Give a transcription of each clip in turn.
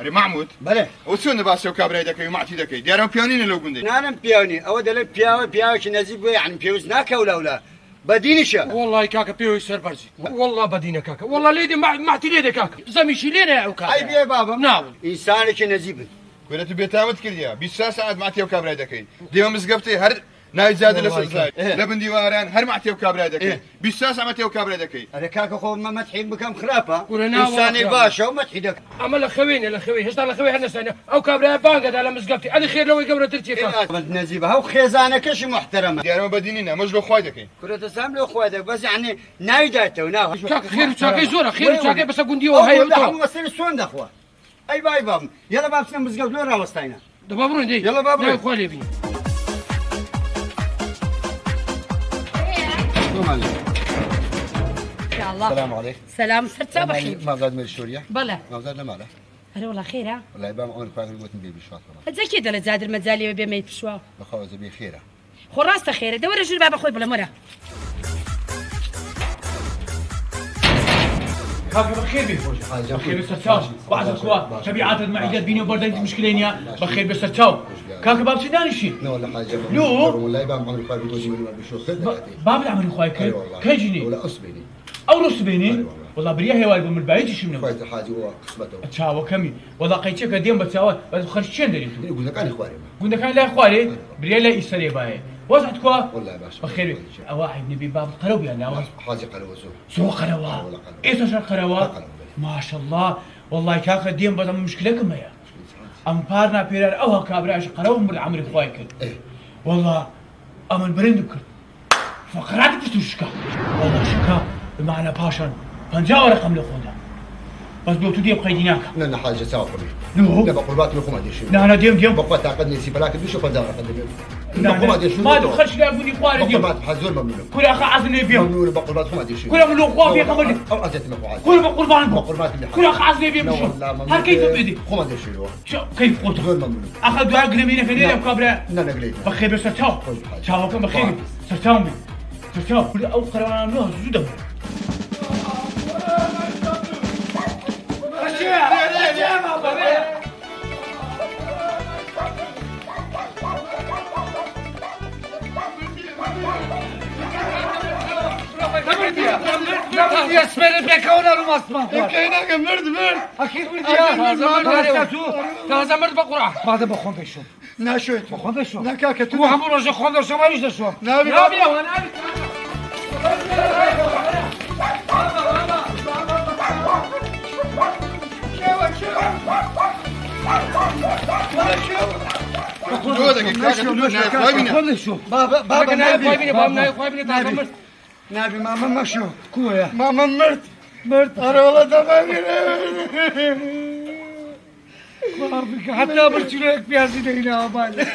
أري معمود بله وسون باسو كابري دكي ومعتي دكي ديارهم بيونين لو قندي نانم بيوني أو دل بياوش نزيب يعني بيوز ناكا ولا بدينشة والله كاكا بيوي سر برزي والله بدينا كاكا والله ليدي معتي ليدي كاكا زميشي لينا يا كاكا أي بيه بابا نعم إنسانك نزيب كنت بيتامت كليا 20 ساعة معتي وكابري دكي ديما مسقفتي هر ناي زاد لسه لبن ديواران هر معتي وكابري دكي 20 ساعة معتي وكابري دكي أنا كاكا خو ما متحين بكم خرافة ورنا إنساني باشا ومتحيدك أما الأخوين هشتا الأخوين هنا سنة أو كابري بانقد على مسقفتي هذه خير لو يقبل ترتي كاكا نزيبها وخيزانك إيش محترمة ديارهم بدينينا مش لو خوي دكي كنت تسامل أخواتك بس يعني نايدته وناه كاكا خير وشاكي زورة خير وشاكي بس أقول ديو هاي هم وصل السون دخوة أي باب يلا باب سن مسقف لون راوستينا ده بابرون دي يلا بابرون. لا خوالي بي يا الله السلام عليكم. سلام سرت بخير ما زاد من سوريا؟ بلى ما زاد ماله؟ هلا والله خير ها والله يبان عمرك فاكر قلت بيبي شاطر. زي كده لا زاد المزالي بما يتشوا بخوز بي خيره. خراسته خير دور رجل بابا اخوي بلا مره كاكا بخير بيفوز بخير بسرتاو بعض الكوا تبي عدد معيات بيني وبين مشكلين يا بخير بسرتاو كاكا باب سوداني شي لا والله حاجه. لو؟ والله يبان عمرك فاكر قلت بيشو خذ. باب العمل اخوي كيجيني ولا اصبني. او نص بيني والله بريا هي والد من البعيد شي منه فايت الحاجه هو قسمته. تشاو كمي والله قيتك ديم بتساوي بس خرجتين دري يقول لك انا اخواني. قلنا كان لا اخوالي بريا لا يسري باي وزعت كوا والله يا باشا. بخير واحد نبي باب قلوب يا لا حاجه قلوه سو قلوه ايش صار قلوه ما شاء الله والله كاكا ديم بدل مشكله كما يا امبارنا بيرار او كابراش قلوه من العمر اخويك ايه والله امن برندك فقرات تشكا والله شكا بمعنى باشن فنجاو رقم لخونا بس بيوتو ديم قيديناك لنا حاجه سوا كمي. نو لا بقربات لكم هذه الشيء. لا انا ديم بقى تعقدني سي فلاك بيشو فزاره قدم. ما تدخلش لا بني قواري ديم بقربات حزور ممنوع. كل اخ عزني بيهم ممنوع بقربات هم هذه الشيء. كل من لو في قبل او ازت مفعول. كل بقربان بقربات اللي كل اخ عزني بيهم شو هل كيف بدي هم هذا الشيء. شو كيف قلت غير ممنوع. اخذ اقل من هنا بكابرا لا نقليت. بخير بس تشاو تشاو كم بخير تشاو تشاو كل او قرار له زود يا سمير بك ولا المصمم كاينك مرد اكيد ولدي تازه مرد بقرع بعد بخون بشو ناشوت بخون بشو نكاكا تو هم رجع خون شو ما يجي شو نابي يا بيا وانا خون شو بابا نايف بابا نايف نبي ماما مشو كويا ماما مرت أنا والله تمام حتى برشلونة بيازي هنا أبان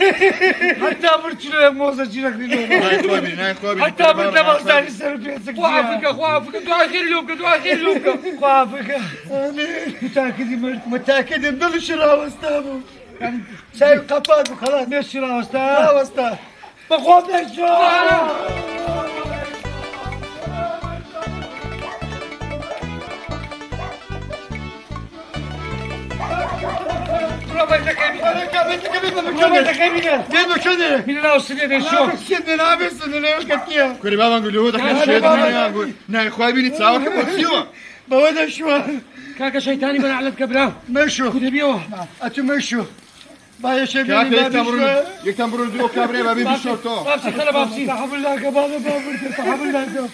حتى برشلونة موزة جيرك لنا حتى برشلونة مختاري سر بيازك خوافك دعاء خير لوكا دعاء خير لوكا خوافك متأكد مدل شراء واستابو سايب قبات وخلاص مش شراء واستابو بخوف نشو كوري بابا نقول له دخل شيء نقول ناي خوي بيني تساوي كم سيوا بودا شو كاكا شيطاني من على كبراه مشو كده بيوه أتو مشو بايا شبيني كاكا ما يكتمرون دو كابري بابي بشورتو بابسي خلا بابسي تحب لك بابا تحب لك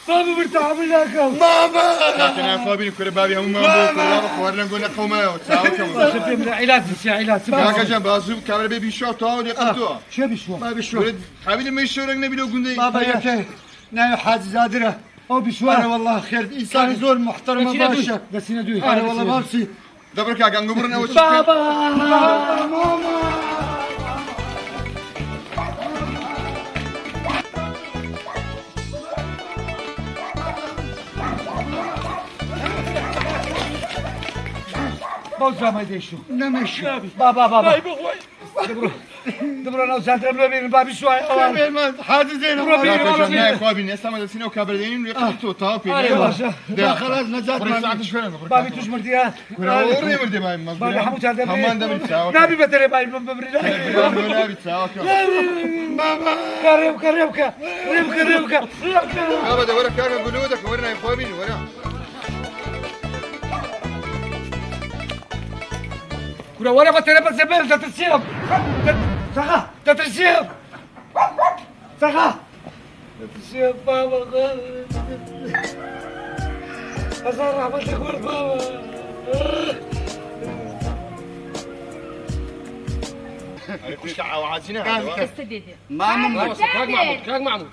بابا برتاح لك بابا كاكا ناي خوي بيني كوري بابي هم ما بابا خوارنا نقول لك خوما تساوي كم شوف علاج علاج كاكا جنب بازو كابري بابي بشورتو يقطو شو بشو ما بشو حبيبي ما يشورك نبي لو قندي بابا يا ناي حاج زادره او بشوار والله خير انسان زول محترم باشا بس ندوي انا والله بابسي دبرك كاكا نقبرنا وش بابا ماما بوزا ما يدشو نمشي بابا دبرنا وساتر بلبين بابي شوي حاجة زينة لا خوابي الناس ما دسينا وكابردين يقطعوا طاوبي خلاص نجات بابي بابي توش مرديات وري مردي باي بابي حمود هذا همان دبر تساوي نبي بتري باي ببري نبي تساوي بابا ربكة ابدا ورا كان قلودك ورنا يا خوابي ورا كنا ورا بتري بس زبل تتسيب سخا تتسيب تتسيب بابا أزرع بتقول بابا كل شعة وعازنا استديدي ما ممكن كراك معمود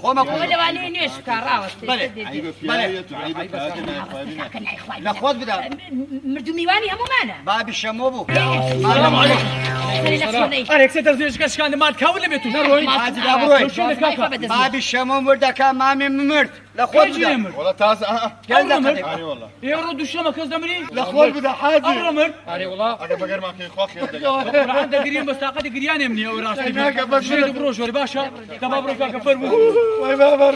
خوما ولا واني نيش كراوة استديدي عيبة في آية وعيبة في آية يا خوابي كنا يا اخوان لا خود بدا مردو ميواني همو معنا بابي الشموبو السلام عليكم عليكم عليك ستر زيش كان ما تكون لم يتو نروي هذه دابروي شو لك كاكا بابي الشموم وردا كان مامي ممرت لا خود كيف بدا يمر والله تاس قال لك يعني والله يرد الشمك كزدمري الأخوال بدا حاجة امر أنا بقر معك إخوك عندك قريان بس طاقه قريان يمني او راسي شنو بروش ور باشا تبابرو كاكا فرمو وي بابا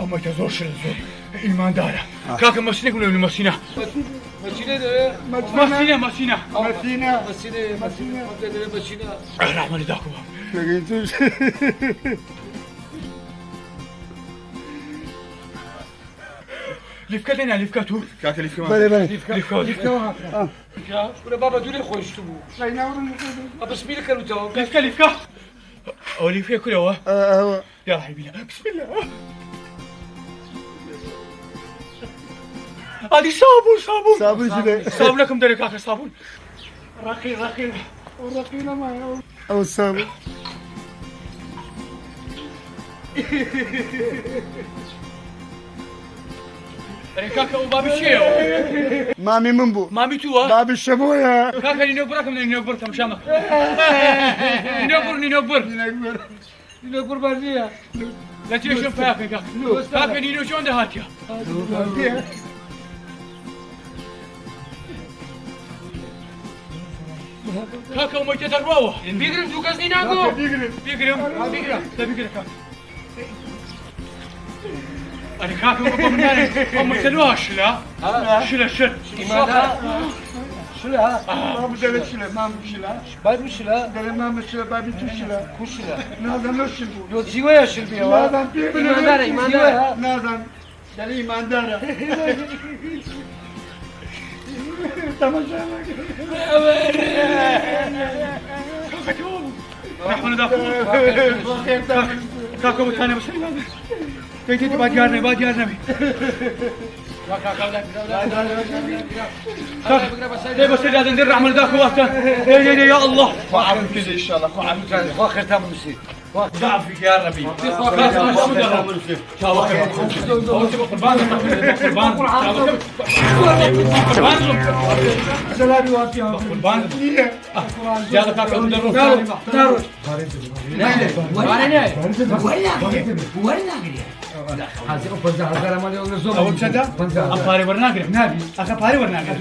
أما تزور شنو إيمان دارا كاكا مسينك ولا مسينا مسينا الرحمن يداكم لفكتنا لفكتو كاك اللي في كمان لفكا ولا بابا دولي خوش تبو بس مين كانوا تو لفكا أو لفكا كل هو يا حبيبي بسم الله هذه صابون لكم دري كاكا صابون رقي أو سامي كاكا وبابي شيو مامي منبو مامي توا بابي الشموية كاكا نينوبرك من نينوبرك مشامك نينوبر بازية لا تيجي فياك كاكا كاكا نينو شلون ده هاتيا كاكا وما تدروا بيقرم زوجاز نيناغو بيقرم كاكا أنا كاكا وبمناري أما تلواش لا شلا شلا ما بدل شلا ما مشلا بابي شلا دل ما مشلا بابي تشلا كشلا نادم نشل يو زيويا شلبي نادم إيماندارا نادم دل إيماندارا تماشا نحن داخل كاكا متاني بس كيتي بعد يارنا كيف بس لازم ندير رحمة ذاك وقته يا الله وعارف كذا إن شاء الله وعارف كذا واخر تام مسي ضعف فيك يا ربي سلامي واتيا أفاري ورناقري نبي أخباري ورناقري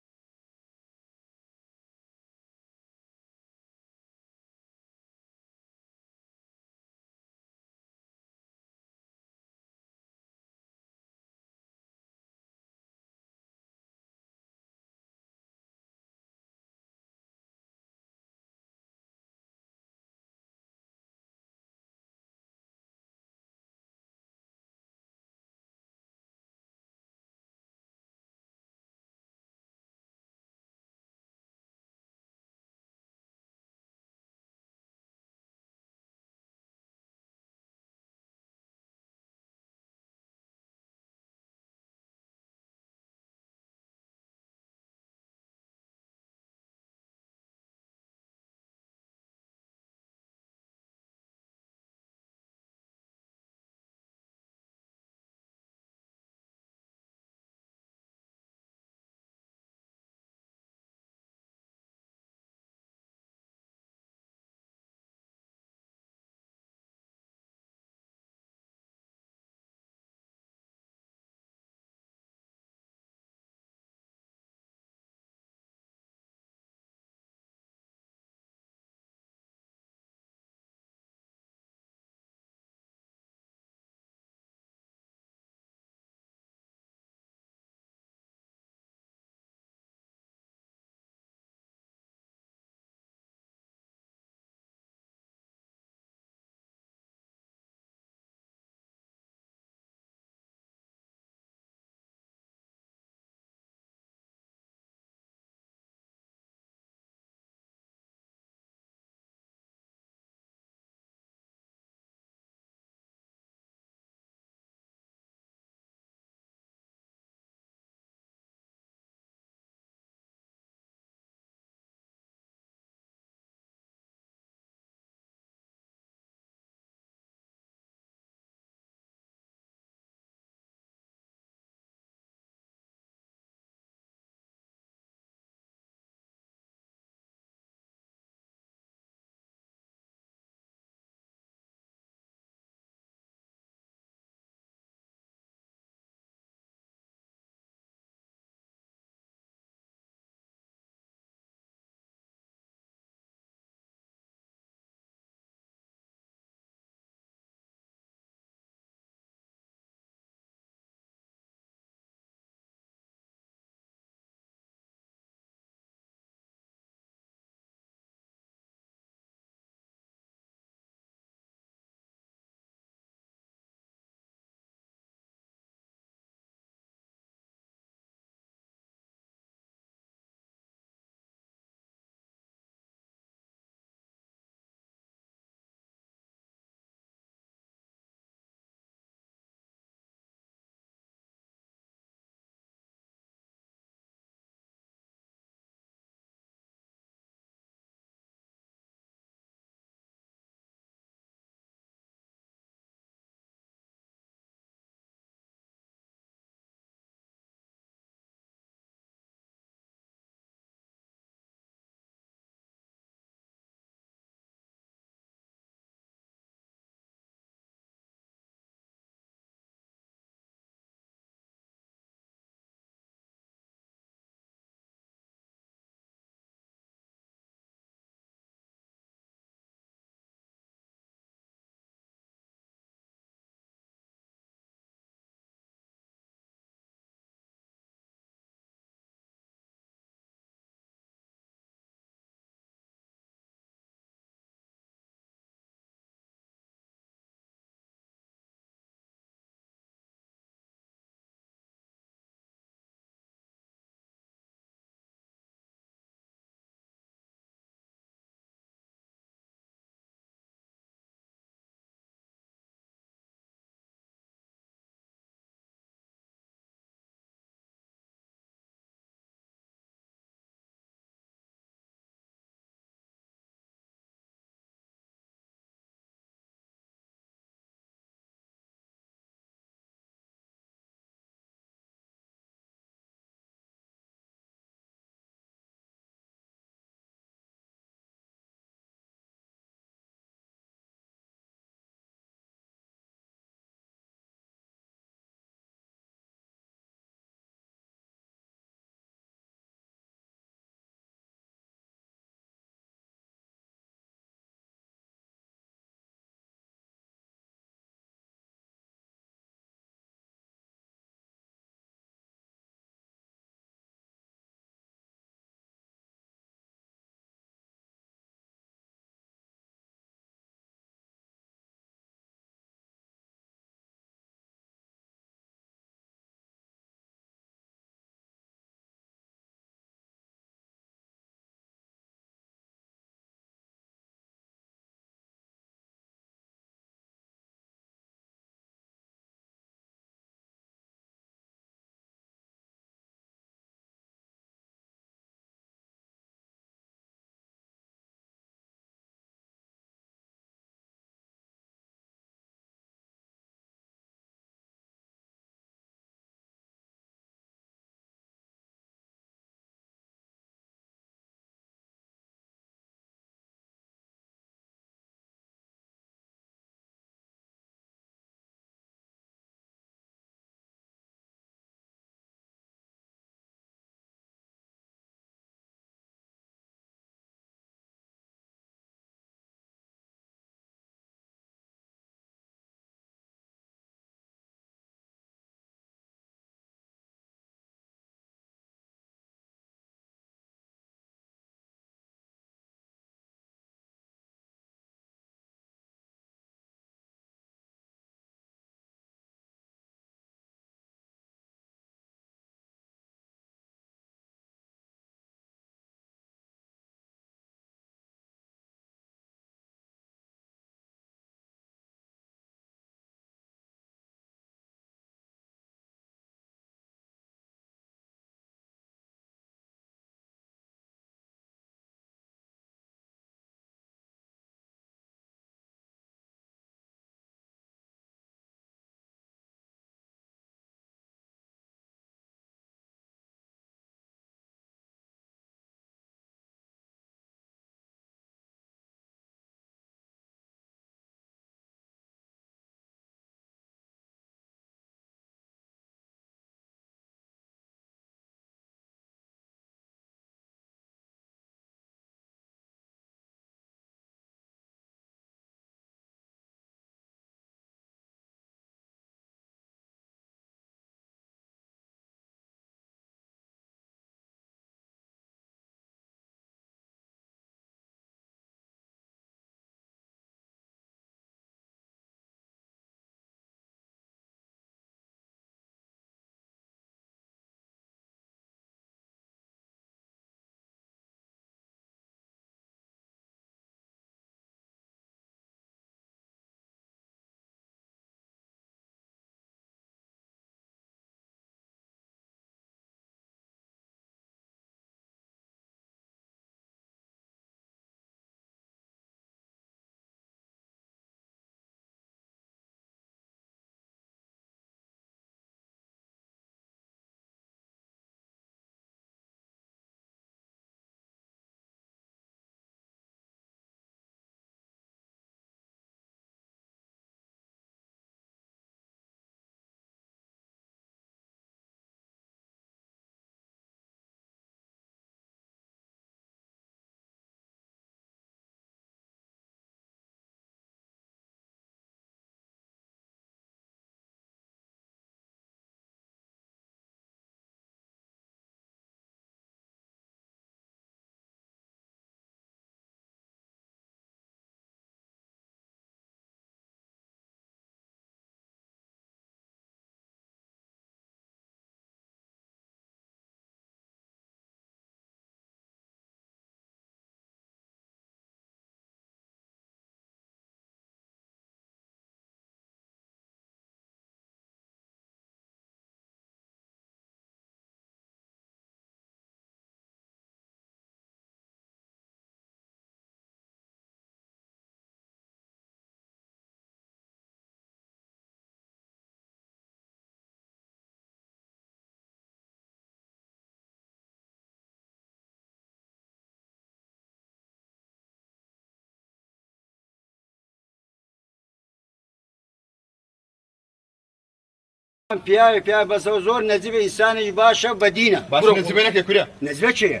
پیا بەسەوە زۆر نەزیبە ئینسانێکی باشە بەدینە باش نزبێنەکە کورە نەزبە چییە؟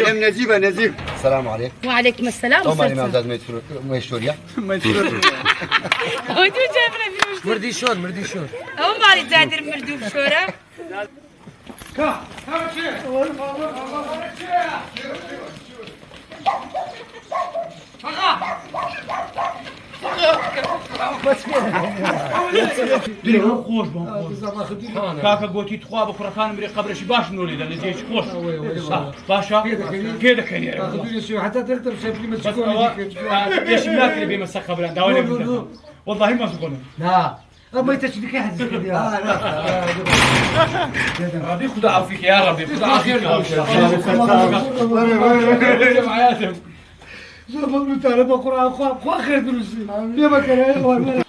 لەم نەزیبە نەزیب السلام عليكم وعليكم السلام طبعا وسهلا. امام زاد ميشوريا ودو جابنا فيروش مردي شون او مالي زادر مردو بشورة دلي هم خوش بهم كاكا قوتي تخوا بكركان بري قبرشي باش نولي ده نجيش خوش باشا كده كان حتى تقدر شايف لي بس هو ليش ملاك اللي بيمسك قبران داولي والله ما سكونه لا أبغى تشبيك أحد كذا ربي خدا عافيك يا ربي خدا عافيك زمان تعالى بقرأ خو آخر دروسي يا بكرة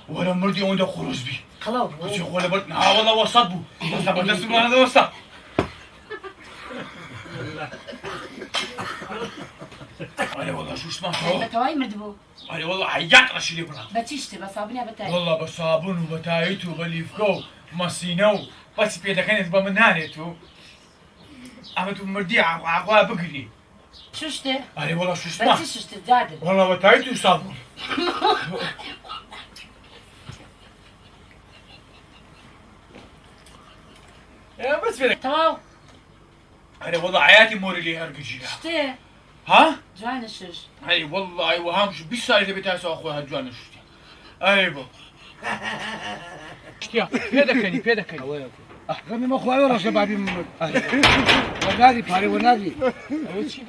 ولا مرضي عنده خروج بي خلاص ولا بلد والله وصبوا بس بدرس ما هذا وصل أنا والله شو اسمه بتواي مردبو أنا والله عيات رشلي برا بتشتي بصابني بتاي والله بصابون وبتايت وبليفكو ماسينو بس بيدا كانت بمنانيتو أما تو مردي عقوا بقري شو شتي أنا والله شو اسمه بتشي شتي زادر والله بتايت وصابون يا بس فيك تواو أنا والله حياتي موري لي هرقجيها شتي ها؟ جوان الشش اي والله وهم شو بالسالي اللي بتاسو اخويا هالجوان شتي ايوه شتيا بيدك كني غني ما خو ولا شبابي من ونادي باري ونادي شو